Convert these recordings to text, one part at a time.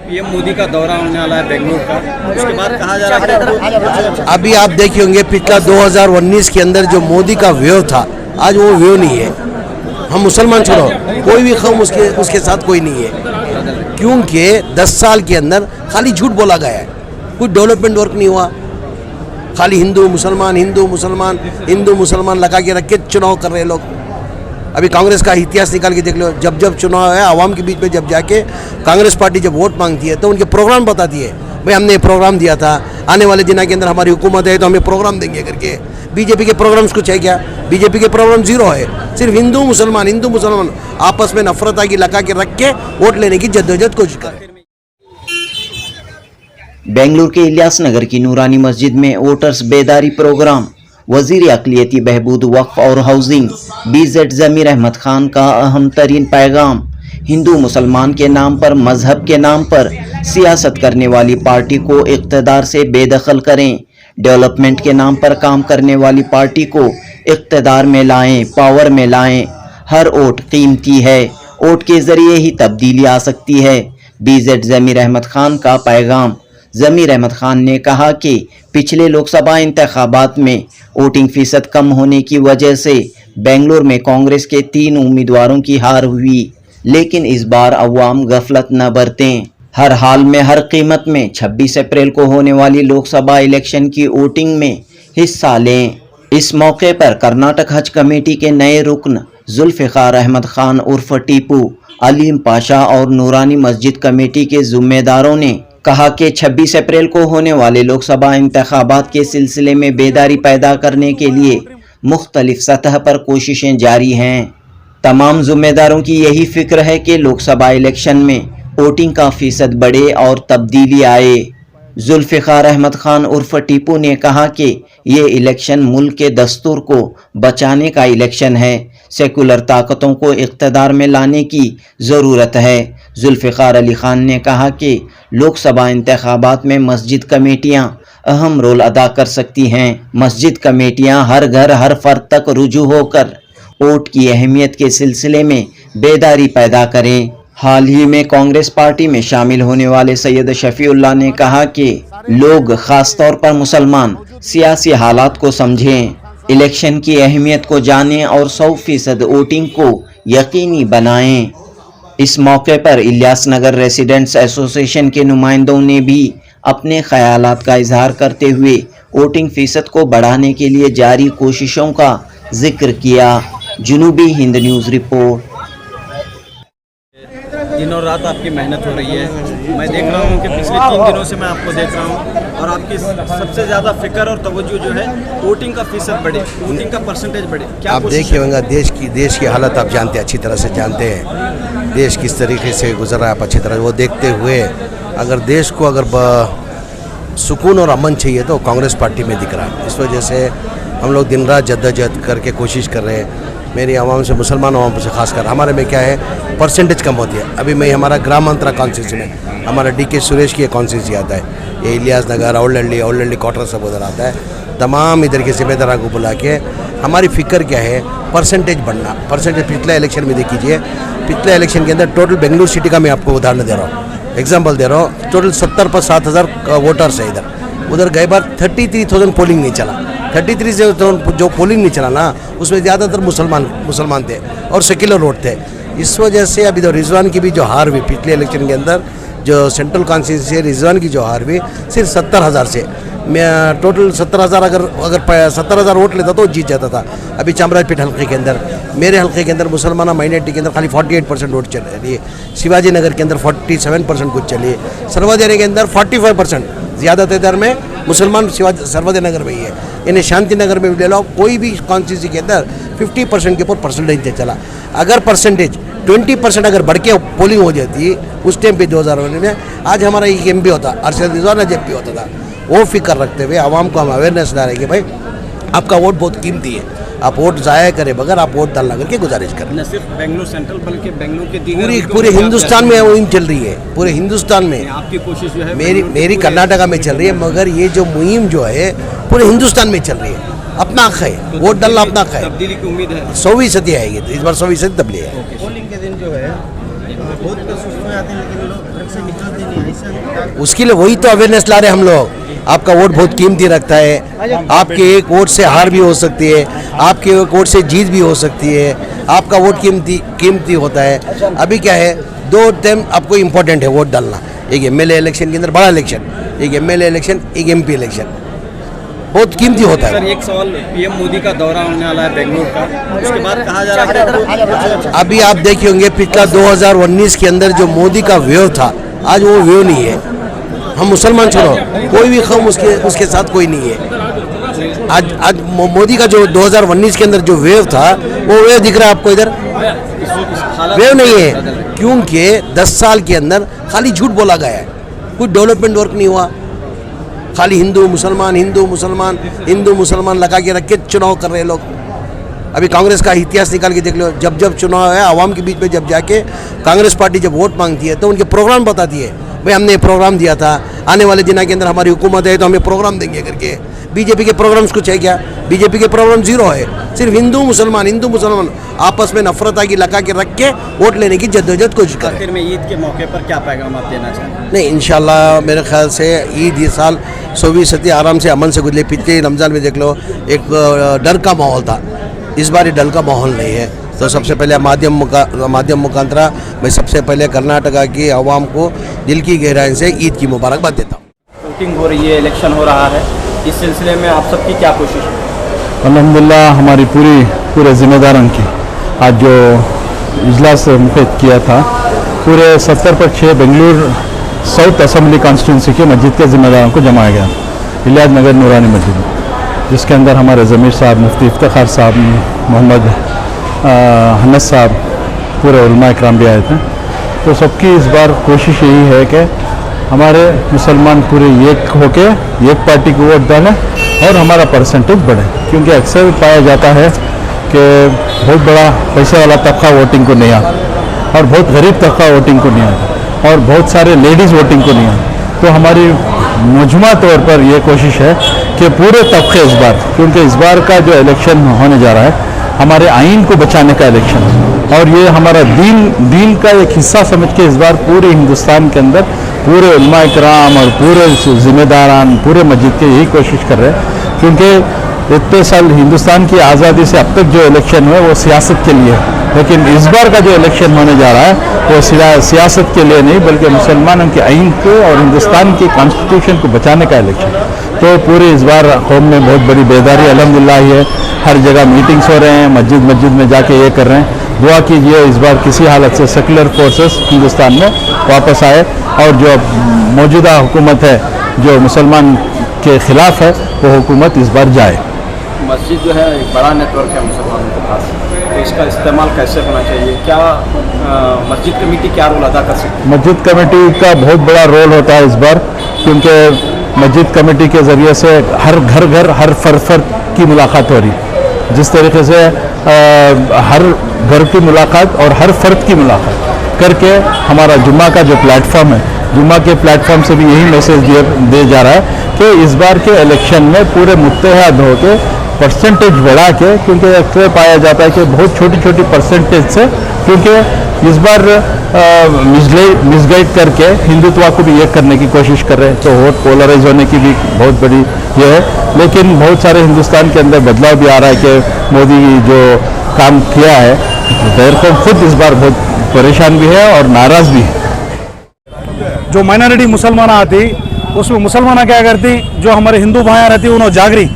PM Modi का दौरा होने वाला है बेंगलुरु का, उसके बाद कहा जा रहा है अभी आप देखे होंगे पिछला 2019 के अंदर जो मोदी का व्यू था, आज वो व्यू नहीं है। हम मुसलमान छोड़ो, कोई भी कौम उसके साथ कोई नहीं है, क्योंकि 10 साल के अंदर खाली झूठ बोला गया है, कुछ डेवलपमेंट वर्क नहीं हुआ। खाली हिंदू मुसलमान हिंदू मुसलमान हिंदू मुसलमान लगा के रख के चुनाव कर रहे हैं लोग। अभी कांग्रेस का इतिहास निकाल के देख लो, जब जब चुनाव है आवाम के बीच में जब जाके कांग्रेस पार्टी जब वोट मांगती है तो उनके प्रोग्राम बताती है, भाई हमने ये प्रोग्राम दिया था, आने वाले दिनों के अंदर हमारी हुकूमत है तो हमें प्रोग्राम देंगे करके। बीजेपी के प्रोग्राम्स कुछ है क्या? बीजेपी के प्रोग्राम जीरो है, सिर्फ हिंदू मुसलमान आपस में नफरत आगे लगा के रख के वोट लेने की जद्दोजहद कोशिश कर। बेंगलुरु के इलियास नगर की नूरानी मस्जिद में वोटर्स बेदारी प्रोग्राम। वजीर अक़लियती बहबूद वक्फ और हाउसिंग BZ ज़मीर अहमद खान का अहम तरीन पैगाम। हिंदू मुसलमान के नाम पर, मजहब के नाम पर सियासत करने वाली पार्टी को इक़्तिदार से बेदखल करें। डेवलपमेंट के नाम पर काम करने वाली पार्टी को इक़्तिदार में लाएं, पावर में लाएं। हर वोट कीमती है, वोट के ज़रिए ही तब्दीली आ सकती है। BZ ज़मीर अहमद खान का पैगाम। ज़मीर अहमद खान ने कहा कि पिछले लोकसभा इंतखाबात में वोटिंग फीसद कम होने की वजह से बेंगलुरु में कांग्रेस के 3 उम्मीदवारों की हार हुई, लेकिन इस बार अवाम गफलत न बरतें। हर हाल में, हर कीमत में 26 अप्रैल को होने वाली लोकसभा इलेक्शन की वोटिंग में हिस्सा लें। इस मौके पर कर्नाटक हज कमेटी के नए रुकन जुल्फ़िकार अहमद खान उर्फ टीपू, अलीम पाशा और नूरानी मस्जिद कमेटी के जिम्मेदारों ने कहा कि 26 अप्रैल को होने वाले लोकसभा इंतखाबात के सिलसिले में बेदारी पैदा करने के लिए मुख्तलिफ सतह पर कोशिशें जारी हैं। तमाम जिम्मेदारों की यही फिक्र है कि लोकसभा इलेक्शन में वोटिंग का फीसद बढ़े और तब्दीली आए। जुल्फ़िकार अहमद खान उर्फ टीपू ने कहा कि ये इलेक्शन मुल्क के दस्तूर को बचाने का इलेक्शन है, सेकुलर ताकतों को इक़्तिदार में लाने की ज़रूरत है। जुल्फ़िकार अली खान ने कहा कि लोकसभा इंतखाबात में मस्जिद कमेटियां अहम रोल अदा कर सकती हैं। मस्जिद कमेटियां हर घर हर फर्द तक रुजू होकर वोट की अहमियत के सिलसिले में बेदारी पैदा करें। हाल ही में कांग्रेस पार्टी में शामिल होने वाले सैयद शफीउल्लाह ने कहा कि लोग, खास तौर पर मुसलमान, सियासी हालात को समझें, इलेक्शन की अहमियत को जानें और 100% वोटिंग को यकीनी बनाएं। इस मौके पर इलियास नगर रेसिडेंट्स एसोसिएशन के नुमाइंदों ने भी अपने ख्यालात का इजहार करते हुए वोटिंग फीसद को बढ़ाने के लिए जारी कोशिशों का जिक्र किया। जुनूबी हिंद न्यूज़ रिपोर्ट। दिन और रात आपकी मेहनत हो रही है, मैं देख रहा हूँ कि पिछले 3 दिनों से मैं आपको देख रहा हूँ, और आपकी सबसे ज़्यादा फिक्र और तवज्जो जो है वोटिंग का फीसद बढ़े, वोटिंग का परसेंटेज बढ़े। क्या आप देखे होंगे देश की हालत आप जानते हैं, अच्छी तरह से जानते हैं देश किस तरीके से गुजर रहा है। आप अच्छी तरह वो देखते हुए अगर देश को सुकून और अमन चाहिए तो कांग्रेस पार्टी में दिख रहा है। इस वजह से हम लोग दिन रात जद्दोजहद करके कोशिश कर रहे हैं। मेरी आवाम से, मुसलमान आवाम से खासकर, हमारे में क्या है, परसेंटेज कम होती है। अभी मैं हमारा ग्रामांतरा कॉन्स्टिट्यूंसी में हमारा DK सुरेश की कॉन्स्टिट्यूंसी आता है, ये इलियास नगर, ओल्डली क्वार्टर सब उधर आता है। तमाम इधर के जिम्मेदारों को बुला के हमारी फिक्र क्या है, परसेंटेज बढ़ना। परसेंटेज पिछले इलेक्शन में देख लीजिए, पिछले इलेक्शन के अंदर टोटल बेंगलुरु सिटी का मैं आपको उदाहरण दे रहा हूँ, एग्जाम्पल दे रहा हूँ, टोटल 70 पर 7,000 वोटर्स है इधर। उधर गए बार 33,000 पोलिंग नहीं चला। 33,000 जो पोलिंग नहीं चला ना, उसमें ज़्यादातर मुसलमान थे और सेक्युलर वोट थे। इस वजह से अभी तो रिजवान की भी जो हार हुई पिछले इलेक्शन के अंदर, जो सेंट्रल कॉन्स्टिट्यूंसी है, रिजवान की जो हार हुई सिर्फ 70,000 से। मैं टोटल 70,000 अगर 70,000 वोट लेता तो जीत जाता था। अभी चामराजपेट हल्के के अंदर, मेरे हल्के के अंदर मुसलमान माइनॉरिटी के अंदर खाली 48% वोट चल रही है। शिवाजी नगर के अंदर 47% कुछ चली है। सर्वोदय के अंदर 45%, ज़्यादा तादाद में मुसलमान सर्वोदय नगर में ही है। इन्हें शांति नगर में भी ले लो, कोई भी कॉन्स्टिट्यूंसी के अंदर 50% के ऊपर परसेंटेज चला। अगर परसेंटेज 20% अगर बढ़ के पोलिंग हो जाती उस टाइम पे 2019 में, आज हमारा एक MP होता, अरशद रिजवान JP होता था। वो फिक्र रखते हुए आवाम को हम अवेयरनेस ला रहे हैं कि भाई आपका वोट बहुत कीमती है, आप वोट ज़ाया करें बगैर आप वोट डालना करके गुजारिश करें। न सिर्फ बेंगलुरु सेंट्रल बल्कि बेंगलुरु के पूरे हिंदुस्तान में मुहिम चल रही है, पूरे हिंदुस्तान में। आपकी कोशिश जो है मेरी कर्नाटका में चल रही है, मगर ये जो मुहिम जो है पूरे हिंदुस्तान में चल रही है। अपना हक है, वोट डालना अपना हक है। तब्दीली की उम्मीद है, 100% आएगी इस बार, 100% तब्दीली है। पोलिंग के दिन जो है बहुत सुस्त हो जाते हैं लेकिन लोग घर से निकलते नहीं, ऐसा उसके लिए वही तो अवेयरनेस ला रहे हम लोग। आपका वोट बहुत कीमती रखता है, आपके एक वोट से हार भी हो सकती है, आपके एक वोट से जीत भी हो सकती है, आपका वोट कीमती होता है। अभी क्या है, 2 टाइम आपको इम्पोर्टेंट है वोट डालना, एक एमएलए इलेक्शन के अंदर बड़ा इलेक्शन, एक एमएलए इलेक्शन, एक एमपी इलेक्शन, बहुत कीमती होता सर है। एक सवाल, पीएम मोदी का दौरा होने वाला है बेंगलुरु का, उसके बाद कहा जा रहा है अभी आप देखे होंगे पिछला 2019 के अंदर जो मोदी का वेव था, आज वो वेव नहीं है। हम मुसलमान छोड़ो, कोई भी कौम उसके साथ कोई नहीं है। आज मोदी का जो 2019 के अंदर जो वेव था, वो वेव दिख रहा है आपको इधर? वेव नहीं है, क्योंकि 10 साल के अंदर खाली झूठ बोला गया है, कुछ डेवलपमेंट वर्क नहीं हुआ। खाली हिंदू मुसलमान हिंदू मुसलमान हिंदू मुसलमान लगा के रख के चुनाव कर रहे हैं लोग। अभी कांग्रेस का इतिहास निकाल के देख लो, जब चुनाव है आवाम के बीच में जब जाके कांग्रेस पार्टी जब वोट मांगती है तो उनके प्रोग्राम बताती है, भाई हमने ये प्रोग्राम दिया था, आने वाले दिनों के अंदर हमारी हुकूमत है तो हमें प्रोग्राम देंगे करके। बीजेपी के प्रोग्राम्स कुछ है क्या? बीजेपी के प्रोग्राम जीरो है, सिर्फ हिंदू मुसलमान आपस में नफरत आगे लगा के रख के वोट लेने की जद्दोजहद कोशिश करें। आखिर में ईद के मौके पर क्या पैगाम आप देना चाहते हैं? नहीं, इंशाल्लाह मेरे ख्याल से ईद ये साल 24 आराम से अमन से गुजरे। पिछले रमज़ान में देख लो एक डर का माहौल था, इस बार ये डर का माहौल नहीं है। तो सबसे पहले माध्यम मुखांतरा मैं सबसे पहले कर्नाटका की आवाम को दिल की गहराई से ईद की मुबारकबाद देता हूँ। वोटिंग हो रही है, इलेक्शन हो रहा है, इस सिलसिले में आप सबकी क्या कोशिश है? अल्हम्दुलिल्लाह हमारी पूरे ज़िम्मेदारों की आज जो इजलास मुनक़िद किया था, पूरे 70 पर 6 बेंगलुरु साउथ असेंबली कॉन्स्टिट्यूंसी के मस्जिद के ज़िम्मेदारों को जमाया गया, इलियास नगर नूरानी मस्जिद, जिसके अंदर हमारे ज़मीर साहब, मुफ्ती इफ्तिखार साहब, मोहम्मद हनस साहब, पूरे उलमा इकराम भी आए थे। तो सबकी इस बार कोशिश यही है कि हमारे मुसलमान पूरे एक होके एक पार्टी को वोट डालें और हमारा परसेंटेज बढ़े, क्योंकि अक्सर पाया जाता है कि बहुत बड़ा पैसे वाला तबका वोटिंग को नहीं आता और बहुत गरीब तबका वोटिंग को नहीं आता और बहुत सारे लेडीज़ वोटिंग को नहीं आते। तो हमारी मजमा तौर पर ये कोशिश है कि पूरे तबके इस बार, क्योंकि इस बार का जो इलेक्शन होने जा रहा है हमारे आइन को बचाने का इलेक्शन है और ये हमारा दीन का एक हिस्सा समझ के इस बार पूरे हिंदुस्तान के अंदर पूरे उलमा इकराम और पूरे ज़िम्मेदारान पूरे मस्जिद के यही कोशिश कर रहे हैं, क्योंकि इतने साल हिंदुस्तान की आज़ादी से अब तक जो इलेक्शन हुए वो सियासत के लिए है, लेकिन इस बार का जो इलेक्शन होने जा रहा है वो सियासत के लिए नहीं बल्कि मुसलमानों के आइन को और हिंदुस्तान की कॉन्स्टिट्यूशन को बचाने का इलेक्शन। तो पूरे इस बार कौम में बहुत बड़ी बेदारी अल्हम्दुलिल्लाह है, हर जगह मीटिंग्स हो रहे हैं, मस्जिद में जाके ये कर रहे हैं। दुआ कीजिए इस बार किसी हालत से सेकुलर फोर्सेस हिंदुस्तान में वापस आए और जो मौजूदा हुकूमत है जो मुसलमान के ख़िलाफ़ है वो हुकूमत इस बार जाए। मस्जिद जो है एक बड़ा नेटवर्क है मुसलमानों के पास, तो इसका इस्तेमाल कैसे होना चाहिए? क्या मस्जिद कमेटी क्या रोल अदा कर सकती है? मस्जिद कमेटी का बहुत बड़ा रोल होता है इस बार, क्योंकि मस्जिद कमेटी के ज़रिए से हर घर हर फर्द की मुलाकात हो रही है। जिस तरीके से हर घर की मुलाकात और हर फर्द की मुलाकात करके हमारा जुम्मा का जो प्लेटफॉर्म है, जुम्मा के प्लेटफॉर्म से भी यही मैसेज दे जा रहा है कि इस बार के इलेक्शन में पूरे मुत्तहद होकर परसेंटेज बढ़ा के, क्योंकि अक्सर पाया जाता है कि बहुत छोटी परसेंटेज से, क्योंकि इस बार मिसगाइड करके हिंदुत्व को भी एक करने की कोशिश कर रहे हैं, तो वोट पोलराइज होने की भी बहुत बड़ी ये है। लेकिन बहुत सारे हिंदुस्तान के अंदर बदलाव भी आ रहा है कि मोदी जो काम किया है, गैर कौम खुद इस बार बहुत परेशान भी है और नाराज़ भी है। जो माइनॉरिटी मुसलमान आती उसमें मुसलमान क्या करती, जो हमारे हिंदू भाइयाँ रहती उन्होंने जागरी,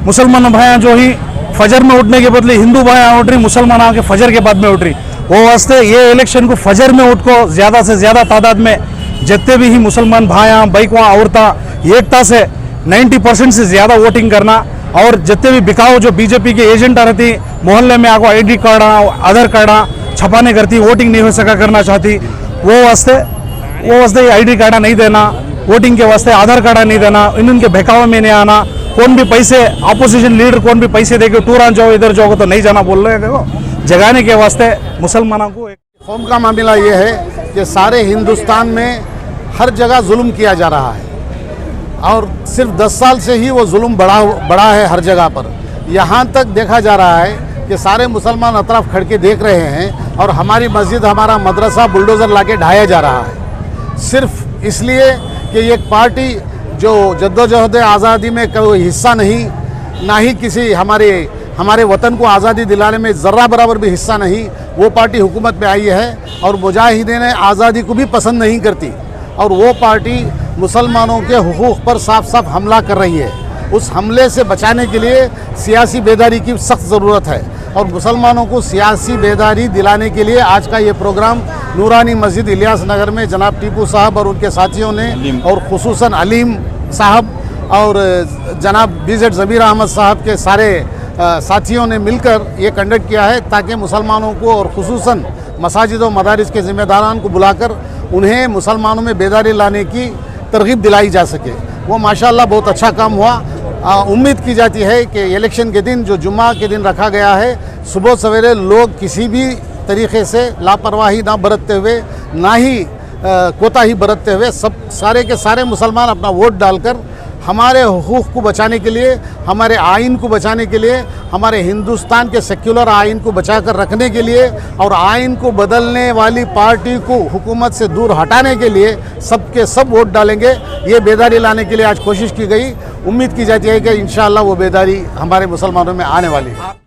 मुसलमान भाइयाँ जो ही फजर में उठने के बदले हिंदू भाइयाँ उठ रही, मुसलमान आके फजर के बाद में उठ रही। वो वास्ते ये इलेक्शन को फजर में उठ को ज़्यादा से ज़्यादा तादाद में जितने भी ही मुसलमान भाइयाँ बैकवा औरतें एकता से 90% से ज़्यादा वोटिंग करना, और जितने भी बिकाऊ जो बीजेपी के एजेंट रहती मोहल्ले में आको ID कार्ड आधार कार्ड छपाने करती, वोटिंग नहीं हो सका करना चाहती, वो वास्ते ID कार्ड नहीं देना, वोटिंग के वास्ते आधार कार्ड नहीं देना, इनके बहकावे में नहीं आना, कौन भी पैसे अपोजिशन लीडर कौन भी पैसे देके टूर जाओ इधर जाओ तो नहीं जाना बोल रहे हैं, जगाने के वास्ते मुसलमानों को। कौम का मामला ये है कि सारे हिंदुस्तान में हर जगह जुल्म किया जा रहा है और सिर्फ 10 साल से ही वो जुल्म बढ़ा है हर जगह पर। यहाँ तक देखा जा रहा है कि सारे मुसलमान अतराफ खड़ के देख रहे हैं और हमारी मस्जिद, हमारा मदरसा बुलडोज़र लाके ढाया जा रहा है, सिर्फ इसलिए कि ये एक पार्टी जो जद्दोजहद आज़ादी में कोई हिस्सा नहीं, ना ही किसी हमारे वतन को आज़ादी दिलाने में ज़र्रा बराबर भी हिस्सा नहीं, वो पार्टी हुकूमत में आई है और मुजाहिदीन आज़ादी को भी पसंद नहीं करती, और वो पार्टी मुसलमानों के हुकूक़ पर साफ साफ हमला कर रही है। उस हमले से बचाने के लिए सियासी बेदारी की सख्त ज़रूरत है, और मुसलमानों को सियासी बेदारी दिलाने के लिए आज का ये प्रोग्राम नूरानी मस्जिद इलियास नगर में जनाब टीपू साहब और उनके साथियों ने, और खुसूसन अलीम साहब और जनाब BZ ज़मीर अहमद साहब के सारे साथियों ने मिलकर ये कंडक्ट किया है, ताकि मुसलमानों को और खुसूसन मसाजिद और मदारिस के ज़िम्मेदारान को बुलाकर उन्हें मुसलमानों में बेदारी लाने की तरगीब दिलाई जा सके। वो माशाअल्लाह बहुत अच्छा काम हुआ। उम्मीद की जाती है कि इलेक्शन के दिन, जो जुम्मा के दिन रखा गया है, सुबह सवेरे लोग किसी भी तरीक़े से लापरवाही ना बरतते हुए, ना ही कोताही बरतते हुए, सारे के सारे मुसलमान अपना वोट डालकर हमारे हुकूक़ को बचाने के लिए, हमारे आइन को बचाने के लिए, हमारे हिंदुस्तान के सेक्युलर आइन को बचा कर रखने के लिए और आइन को बदलने वाली पार्टी को हुकूमत से दूर हटाने के लिए सबके सब वोट डालेंगे। ये बेदारी लाने के लिए आज कोशिश की गई। उम्मीद की जाती है कि इंशाअल्लाह वो बेदारी हमारे मुसलमानों में आने वाली है।